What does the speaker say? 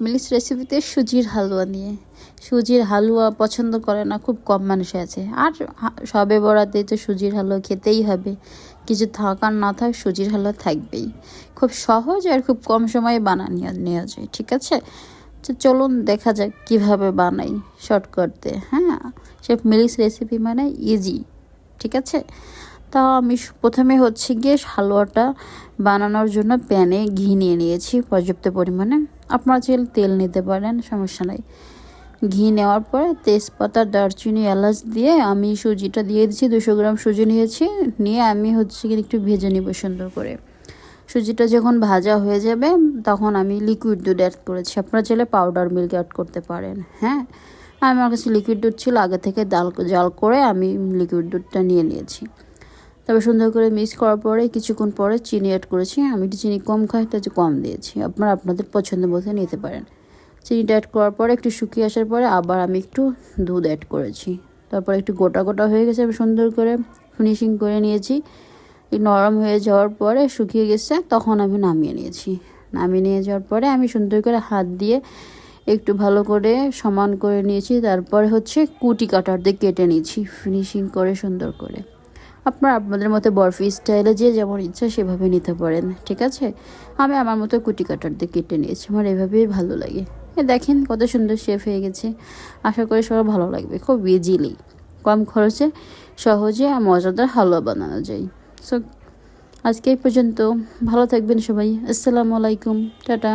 মিলিস রেসিপিতে সুজির হালুয়া নিয়ে। সুজির হালুয়া পছন্দ করে না খুব কম মানুষ আছে, আর সবে বরাতে তো সুজির হালুয়া খেতেই হবে। কিছু থাক আর না থাক সুজির হালুয়া থাকবেই। খুব সহজ আর খুব কম সময়ে বানিয়ে নেওয়া যায়, ঠিক আছে। তো চলুন দেখা যাক কিভাবে বানাই শর্টকাটে। হ্যাঁ, শেফ মিলিস রেসিপি মানে ইজি, ঠিক আছে। তা আমি প্রথমে হচ্ছে গিয়ে হালুয়াটা বানানোর জন্য প্যানে ঘি নিয়ে নিয়েছি পর্যাপ্ত পরিমাণে। আপনারা চাইলে তেল নিতে পারেন, সমস্যা নাই। ঘি নেওয়ার পরে তেজপাতা, দারচিনি, এলাচ দিয়ে আমি সুজিটা দিয়ে দিচ্ছি। 200 গ্রাম সুজি নিয়েছি, নিয়ে আমি হচ্ছে কি একটু ভেজে নিব সুন্দর করে। সুজিটা যখন ভাজা হয়ে যাবে তখন আমি লিকুইড দুধ অ্যাড করেছি। আপনারা চাইলে পাউডার মিল্ক অ্যাড করতে পারেন। হ্যাঁ, আমার কাছে লিকুইড দুধ ছিল, আগে থেকে জাল করে আমি লিকুইড দুধটা নিয়ে নিয়েছি। তবে সুন্দর করে মিক্স করার পরে কিছুক্ষণ পরে চিনি অ্যাড করেছি। আমি একটু চিনি কম খাই, তাই কম দিয়েছি। আপনারা আপনাদের পছন্দ মতো নিতে পারেন। চিনিটা অ্যাড করার পরে একটু শুকিয়ে আসার পরে আবার আমি একটু দুধ অ্যাড করেছি। তারপর একটু গোটা গোটা হয়ে গেছে, আমি সুন্দর করে ফিনিশিং করে নিয়েছি। নরম হয়ে যাওয়ার পরে শুকিয়ে গেছে, তখন আমি নামিয়ে নিয়েছি। নামিয়ে নিয়ে যাওয়ার পরে আমি সুন্দর করে হাত দিয়ে একটু ভালো করে সমান করে নিয়েছি। তারপরে হচ্ছে কুটি কাটার দিয়ে কেটে নিয়েছি ফিনিশিং করে সুন্দর করে। আপনারা আপনাদের মতো বরফি স্টাইলে যে যেমন ইচ্ছা সেভাবে নিতে পারেন, ঠিক আছে। আমি আমার মতো কুটি কাটার দিয়ে কেটে নিয়েছি, আমার এভাবেই ভালো লাগে। দেখেন কত সুন্দর শেপ হয়ে গেছে। আশা করি সবার ভালো লাগবে। খুব ইজিলি, কম খরচে, সহজে আর মজাদার হালুয়া বানানো যায়। সো আজকে এই পর্যন্ত। ভালো থাকবেন সবাই। আসসালামু আলাইকুম, টাটা।